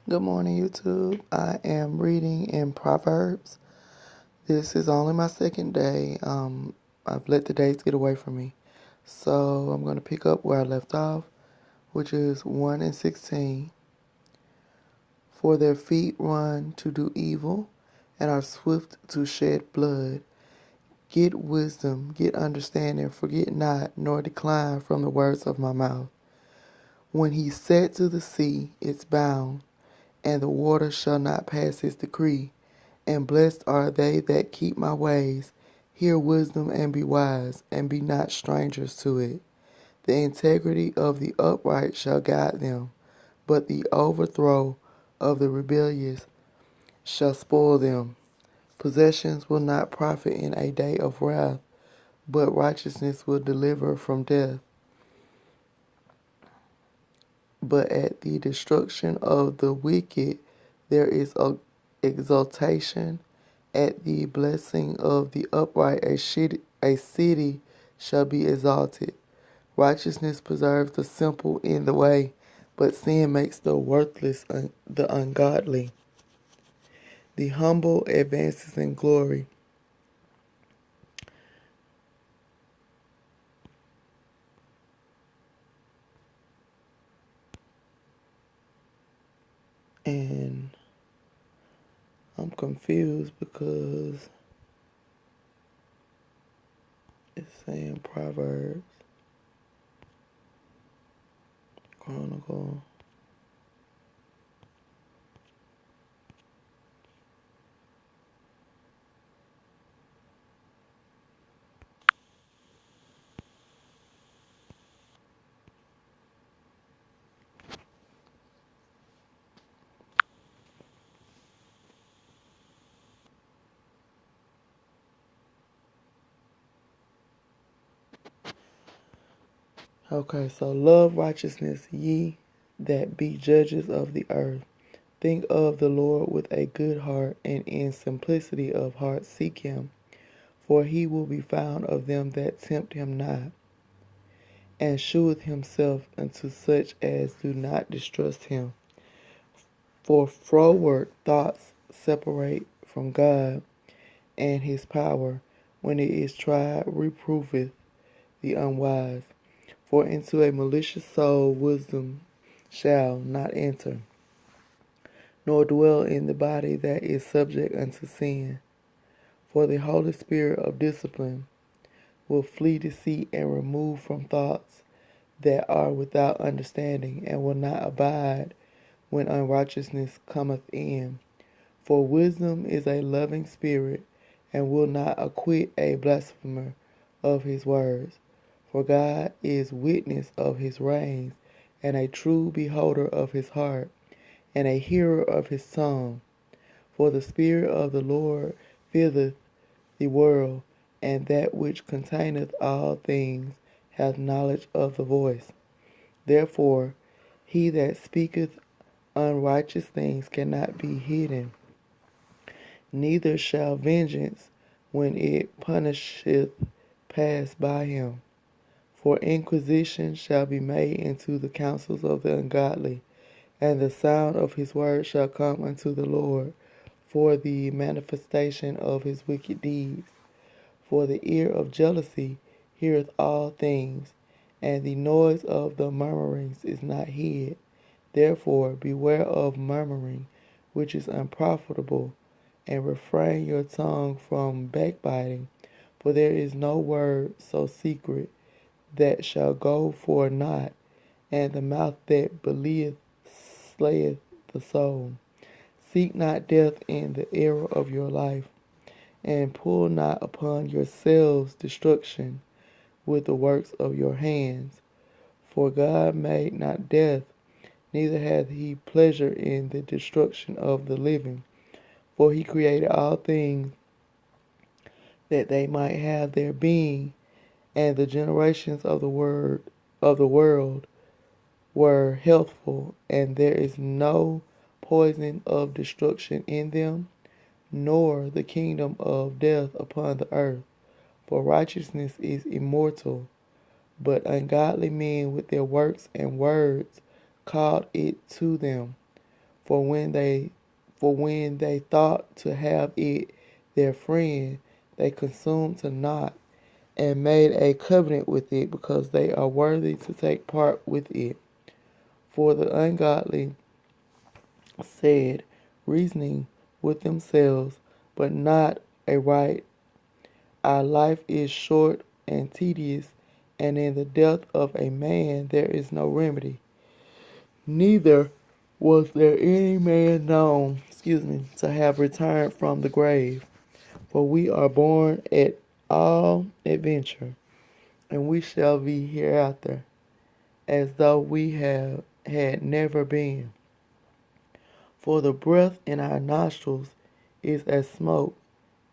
Good morning, YouTube. I am reading in Proverbs. This is only my second day. I've let the days get away from me. So I'm going to pick up where I left off, which is 1 and 16. For their feet run to do evil and are swift to shed blood. Get wisdom, get understanding, forget not, nor decline from the words of my mouth. When he said to the sea, it's bound, and the water shall not pass his decree. And blessed are they that keep my ways. Hear wisdom and be wise, and be not strangers to it. The integrity of the upright shall guide them, but the overthrow of the rebellious shall spoil them. Possessions will not profit in a day of wrath, but righteousness will deliver from death. But at the destruction of the wicked there is exultation. At the blessing of the upright a city shall be exalted. Righteousness preserves the simple in the way, but sin makes the worthless the ungodly. The humble advances in glory, and I'm confused because it's saying Proverbs, Chronicle. Okay, so love righteousness, ye that be judges of the earth. Think of the Lord with a good heart, and in simplicity of heart seek him. For he will be found of them that tempt him not, and sheweth himself unto such as do not distrust him. For froward thoughts separate from God, and his power, when it is tried, reproveth the unwise. For into a malicious soul wisdom shall not enter, nor dwell in the body that is subject unto sin. For the Holy Spirit of discipline will flee deceit and remove from thoughts that are without understanding, and will not abide when unrighteousness cometh in. For wisdom is a loving spirit, and will not acquit a blasphemer of his words. For God is witness of his reins, and a true beholder of his heart, and a hearer of his tongue. For the Spirit of the Lord filleth the world, and that which containeth all things hath knowledge of the voice. Therefore, he that speaketh unrighteous things cannot be hidden, neither shall vengeance, when it punisheth, pass by him. For inquisition shall be made into the counsels of the ungodly, and the sound of his word shall come unto the Lord, for the manifestation of his wicked deeds. For the ear of jealousy heareth all things, and the noise of the murmurings is not hid. Therefore beware of murmuring, which is unprofitable, and refrain your tongue from backbiting. For there is no word so secret that shall go for naught, and the mouth that believeth slayeth the soul. Seek not death in the era of your life, and pull not upon yourselves destruction with the works of your hands. For God made not death, neither hath he pleasure in the destruction of the living. For he created all things that they might have their being, and the generations of the world were healthful, and there is no poison of destruction in them, nor the kingdom of death upon the earth. For righteousness is immortal, but ungodly men with their works and words called it to them. For when they thought to have it their friend, they consumed to naught and made a covenant with it, because they are worthy to take part with it. For the ungodly said, reasoning with themselves, but not aright, our life is short and tedious, and in the death of a man there is no remedy. Neither was there any man known, to have returned from the grave. For we are born at all adventure, and we shall be hereafter, as though we had never been. For the breath in our nostrils is as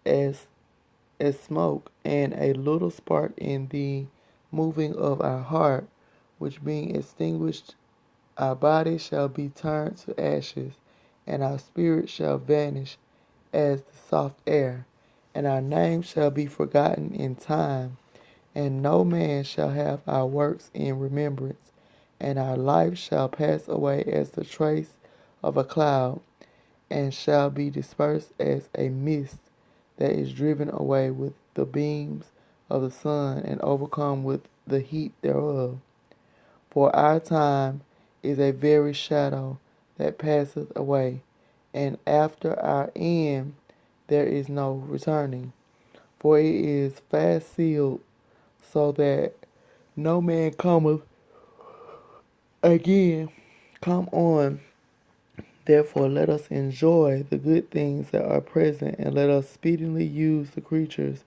as smoke, and a little spark in the moving of our heart, which being extinguished, our body shall be turned to ashes, and our spirit shall vanish as the soft air, and our name shall be forgotten in time, and no man shall have our works in remembrance, and our life shall pass away as the trace of a cloud, and shall be dispersed as a mist that is driven away with the beams of the sun, and overcome with the heat thereof. For our time is a very shadow that passeth away, and after our end there is no returning. For it is fast sealed, so that no man cometh again. Come on, therefore let us enjoy the good things that are present, and let us speedily use the creatures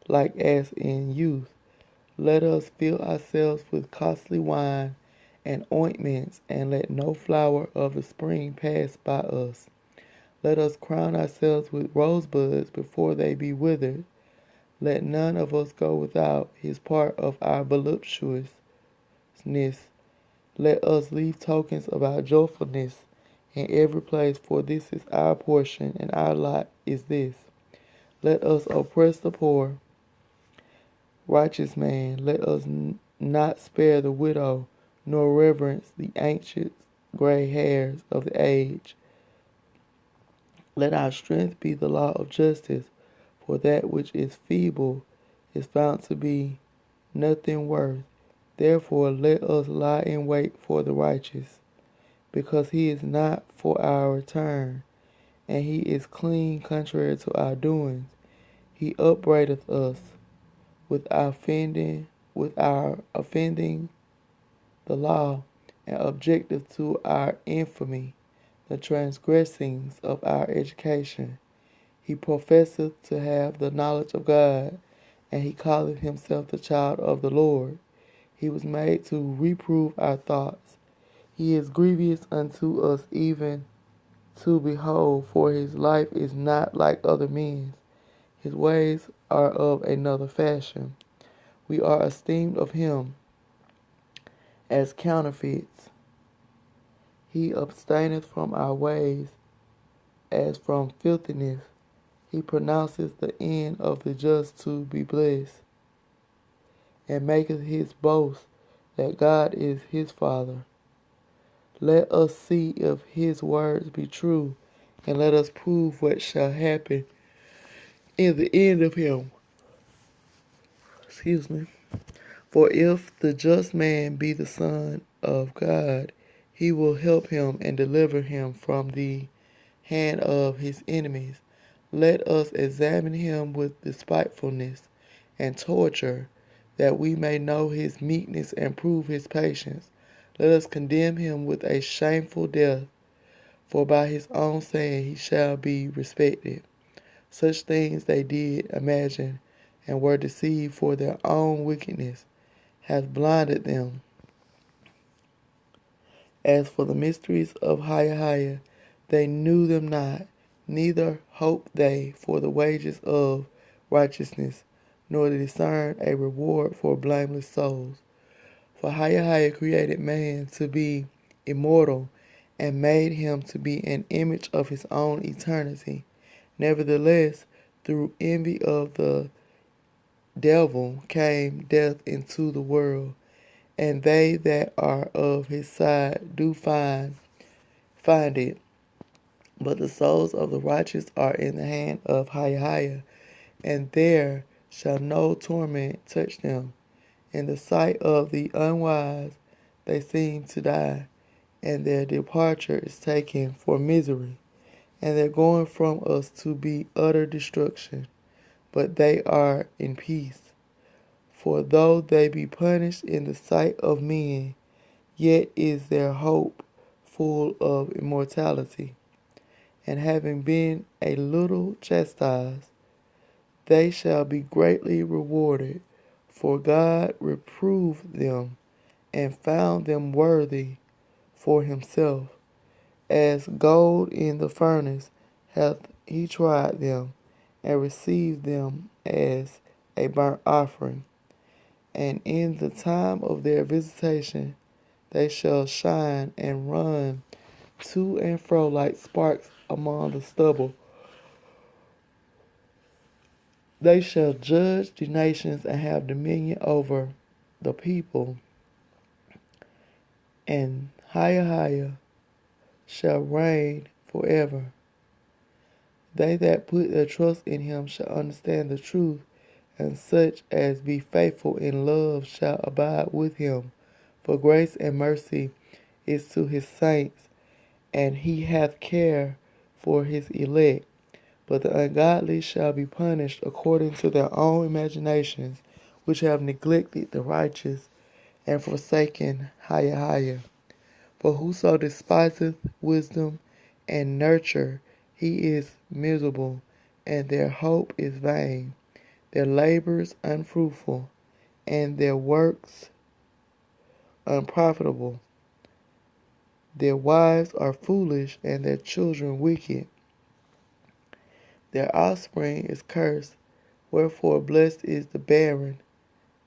like as in youth. Let us fill ourselves with costly wine and ointments, and let no flower of the spring pass by us. Let us crown ourselves with rosebuds before they be withered. Let none of us go without his part of our voluptuousness. Let us leave tokens of our joyfulness in every place, for this is our portion, and our lot is this. Let us oppress the poor, righteous man. Let us not spare the widow, nor reverence the ancient gray hairs of the age. Let our strength be the law of justice, for that which is feeble is found to be nothing worth. Therefore let us lie in wait for the righteous, because he is not for our return, and he is clean contrary to our doings. He upbraideth us with our offending the law, and objecteth to our infamy the transgressings of our education. He professeth to have the knowledge of God, and he calleth himself the child of the Lord. He was made to reprove our thoughts. He is grievous unto us even to behold, for his life is not like other men's. His ways are of another fashion. We are esteemed of him as counterfeits. He abstaineth from our ways as from filthiness. He pronounceth the end of the just to be blessed, and maketh his boast that God is his Father. Let us see if his words be true, and let us prove what shall happen in the end of him. Excuse me. For if the just man be the Son of God, he will help him and deliver him from the hand of his enemies. Let us examine him with despitefulness and torture, that we may know his meekness and prove his patience. Let us condemn him with a shameful death, for by his own saying he shall be respected. Such things they did imagine, and were deceived, for their own wickedness hath blinded them. As for the mysteries of higher, they knew them not, neither hoped they for the wages of righteousness, nor to discern a reward for blameless souls. For higher created man to be immortal, and made him to be an image of his own eternity. Nevertheless, through envy of the devil came death into the world, and they that are of his side do find it. But the souls of the righteous are in the hand of Hiah, and there shall no torment touch them. In the sight of the unwise they seem to die, and their departure is taken for misery, and their going from us to be utter destruction. But they are in peace. For though they be punished in the sight of men, yet is their hope full of immortality. And having been a little chastised, they shall be greatly rewarded. For God reproved them, and found them worthy for himself. As gold in the furnace hath he tried them, and received them as a burnt offering. And in the time of their visitation they shall shine and run to and fro like sparks among the stubble. They shall judge the nations and have dominion over the people, and Hiah shall reign forever. They that put their trust in him shall understand the truth, and such as be faithful in love shall abide with him. For grace and mercy is to his saints, and he hath care for his elect. But the ungodly shall be punished according to their own imaginations, which have neglected the righteous and forsaken Hiah. For whoso despiseth wisdom and nurture, he is miserable, and their hope is vain, their labors unfruitful, and their works unprofitable. Their wives are foolish, and their children wicked. Their offspring is cursed, wherefore blessed is the barren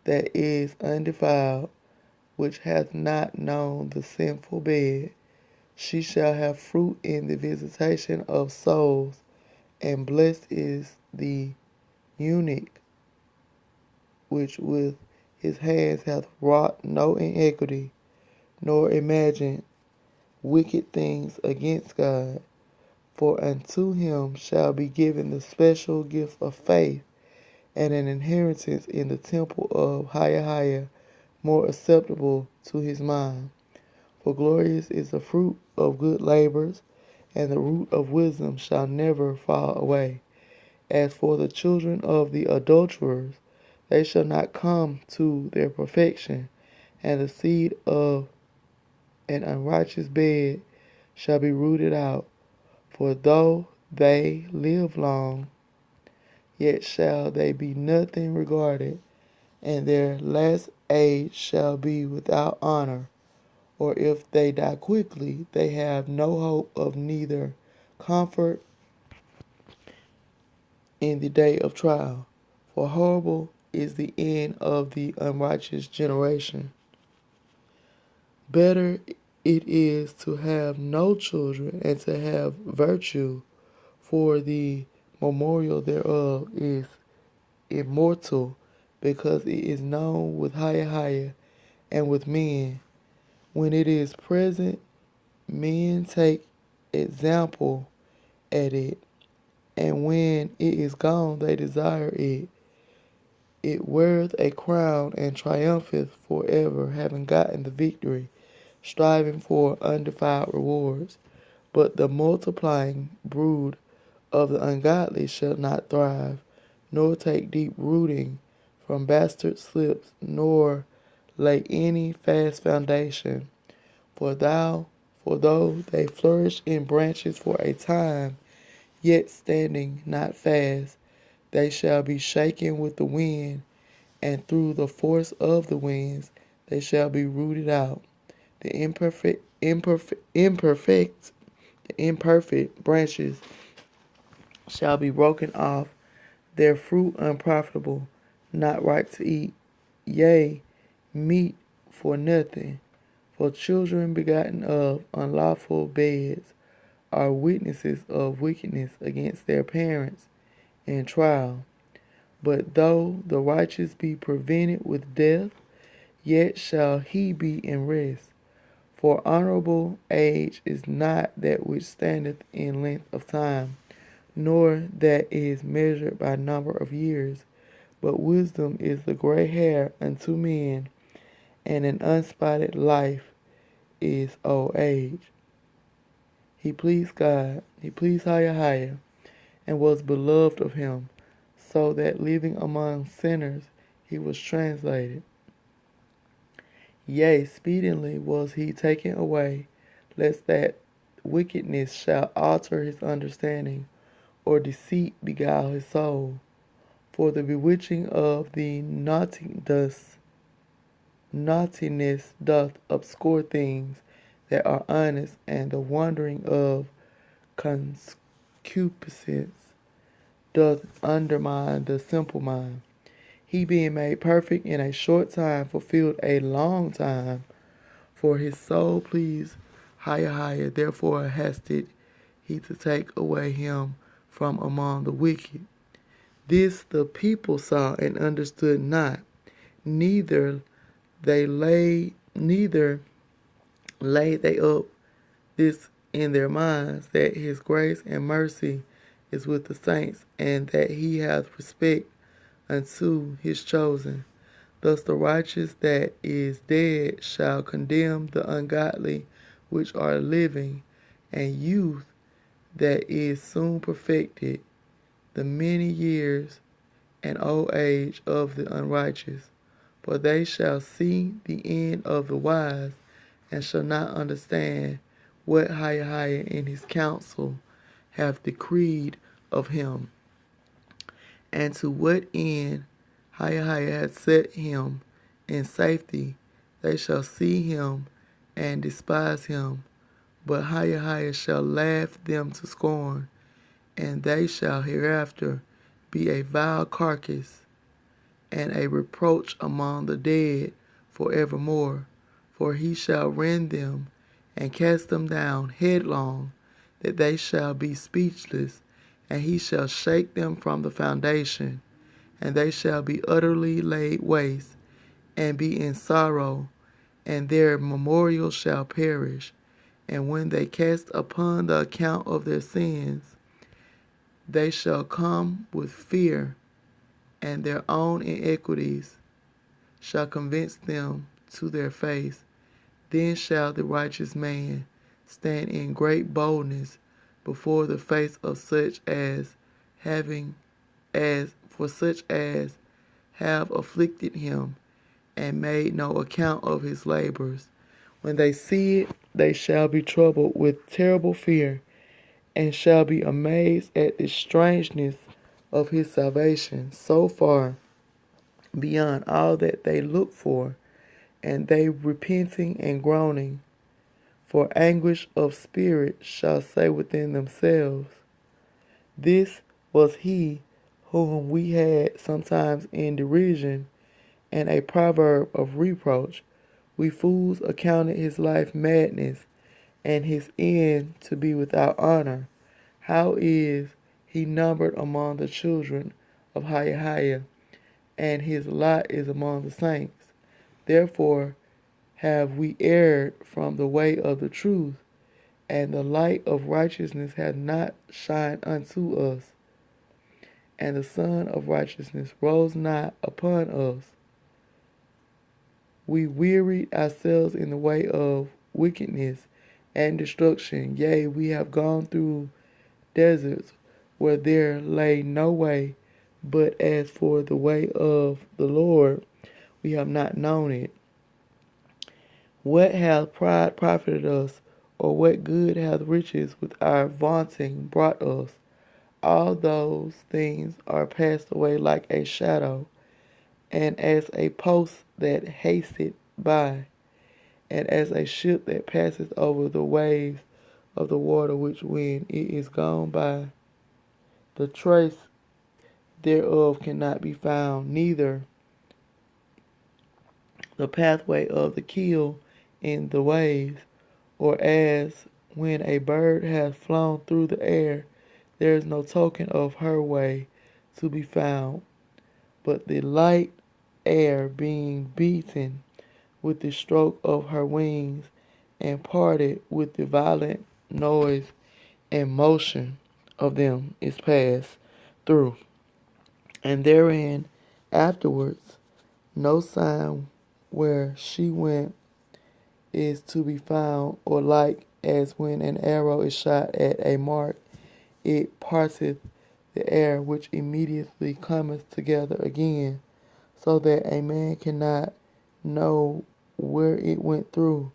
that is undefiled, which hath not known the sinful bed. She shall have fruit in the visitation of souls, and blessed is the eunuch which with his hands hath wrought no iniquity, nor imagined wicked things against God. For unto him shall be given the special gift of faith, and an inheritance in the temple of Hiah, more acceptable to his mind. For glorious is the fruit of good labors, and the root of wisdom shall never fall away. As for the children of the adulterers, they shall not come to their perfection, and the seed of an unrighteous bed shall be rooted out. For though they live long, yet shall they be nothing regarded, and their last age shall be without honor. Or if they die quickly, they have no hope of neither comfort in the day of trial. For horrible is the end of the unrighteous generation. Better it is to have no children and to have virtue, for the memorial thereof is immortal, because it is known with Hiah and with men. When it is present, men take example at it, and when it is gone, they desire it. It weareth a crown and triumpheth forever, having gotten the victory, striving for undefiled rewards. But the multiplying brood of the ungodly shall not thrive, nor take deep rooting from bastard slips, nor lay any fast foundation. For though they flourish in branches for a time, yet standing not fast, they shall be shaken with the wind, and through the force of the winds they shall be rooted out. The imperfect branches shall be broken off, their fruit unprofitable, not right to eat, yea, meat for nothing. For children begotten of unlawful beds are witnesses of wickedness against their parents in trial. But though the righteous be prevented with death, yet shall he be in rest. For honorable age is not that which standeth in length of time, nor that is measured by number of years, but wisdom is the gray hair unto men, and an unspotted life is old age. He pleased God, he pleased higher, and was beloved of him, so that living among sinners he was translated. Yea, speedily was he taken away, lest that wickedness shall alter his understanding, or deceit beguile his soul. For the bewitching of the naughtiness doth obscure things that are honest, and the wandering of concupiscence doth undermine the simple mind. He being made perfect in a short time fulfilled a long time, for his soul pleased higher, therefore hasted he to take away him from among the wicked. This the people saw and understood not, neither neither laid they up this in their minds, that his grace and mercy is with the saints, and that he hath respect unto his chosen. Thus the righteous that is dead shall condemn the ungodly which are living, and youth that is soon perfected, the many years and old age of the unrighteous. For they shall see the end of the wise, and shall not understand what higher in his counsel hath decreed of him, and to what end higher hath set him in safety. They shall see him and despise him, but higher shall laugh them to scorn, and they shall hereafter be a vile carcass and a reproach among the dead for evermore. For he shall rend them and cast them down headlong, that they shall be speechless, and he shall shake them from the foundation, and they shall be utterly laid waste, and be in sorrow, and their memorial shall perish. And when they cast upon the account of their sins, they shall come with fear, and their own iniquities shall convince them to their face. Then shall the righteous man stand in great boldness before the face of such as have afflicted him, and made no account of his labors. When they see it, they shall be troubled with terrible fear, and shall be amazed at the strangeness of his salvation, so far beyond all that they look for, and they repenting and groaning for anguish of spirit shall say within themselves, this was he whom we had sometimes in derision, and a proverb of reproach. We fools accounted his life madness, and his end to be without honor. How is he numbered among the children of higher, and his lot is among the saints? Therefore have we erred from the way of the truth, and the light of righteousness hath not shined unto us, and the Son of righteousness rose not upon us. We wearied ourselves in the way of wickedness and destruction. Yea, we have gone through deserts where there lay no way. But as for the way of the Lord, we have not known it. What hath pride profited us, or what good hath riches with our vaunting brought us? All those things are passed away like a shadow, and as a post that hasteth by, and as a ship that passeth over the waves of the water, which when it is gone by, the trace thereof cannot be found, neither the pathway of the keel in the waves, or as when a bird hath flown through the air, there is no token of her way to be found, but the light air being beaten with the stroke of her wings, and parted with the violent noise and motion of them is passed through. And therein afterwards no sign where she went is to be found, or like as when an arrow is shot at a mark, it parteth the air, which immediately cometh together again, so that a man cannot know where it went through.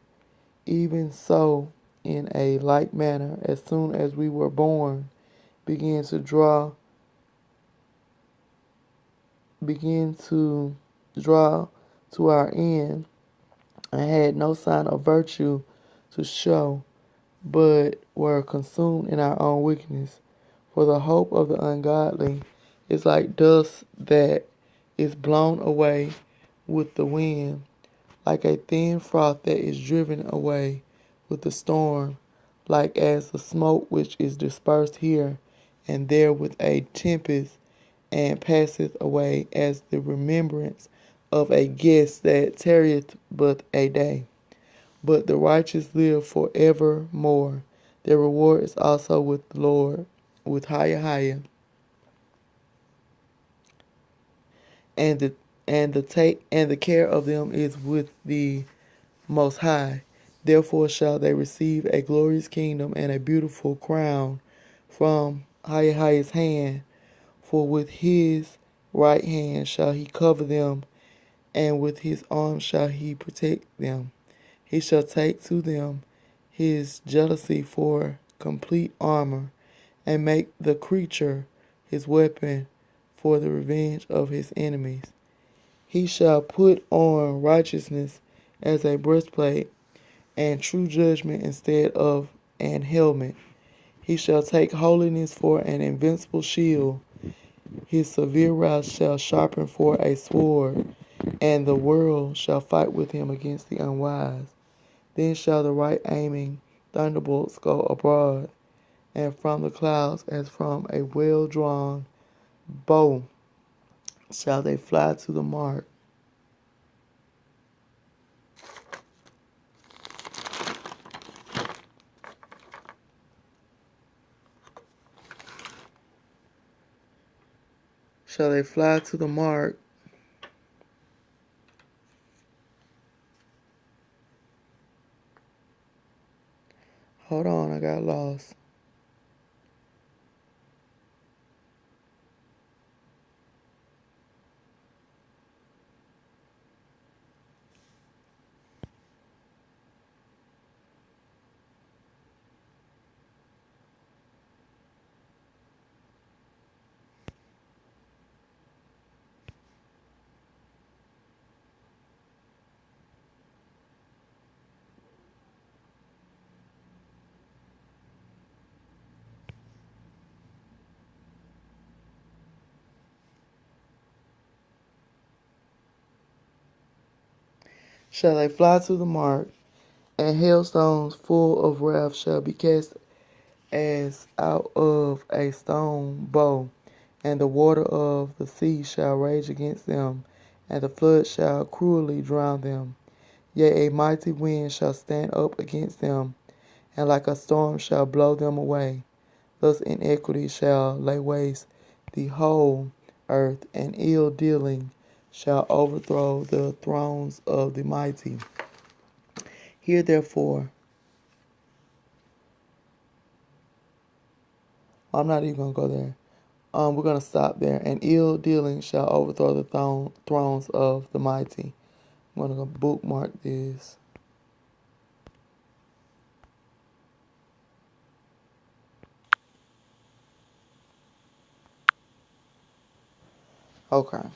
Even so, in a like manner, as soon as we were born, begin to draw, begin to draw to our end, and had no sign of virtue to show, but were consumed in our own wickedness. For the hope of the ungodly is like dust that is blown away with the wind, like a thin froth that is driven away with the storm, like as the smoke which is dispersed here and there with a tempest, and passeth away as the remembrance of a guest that tarrieth but a day. But the righteous live for evermore. Their reward is also with the Lord, with higher, and the care of them is with the Most High. Therefore shall they receive a glorious kingdom and a beautiful crown from High's hand. For with his right hand shall he cover them, and with his arm shall he protect them. He shall take to them his jealousy for complete armor, and make the creature his weapon for the revenge of his enemies. He shall put on righteousness as a breastplate, and true judgment instead of an helmet. He shall take holiness for an invincible shield. His severe wrath shall sharpen for a sword, and the world shall fight with him against the unwise. Then shall the right aiming thunderbolts go abroad, and from the clouds as from a well drawn bow shall they fly to the mark. Shall they fly to the mark? Hold on, I got lost. Shall they fly to the mark, and hailstones full of wrath shall be cast as out of a stone bow, and the water of the sea shall rage against them, and the flood shall cruelly drown them. Yea, a mighty wind shall stand up against them, and like a storm shall blow them away. Thus iniquity shall lay waste the whole earth, and ill dealing shall overthrow the thrones of the mighty. Hear therefore, I'm not even going to go there. We're going to stop there. And ill dealing shall overthrow the thrones of the mighty. I'm going to bookmark this. Okay.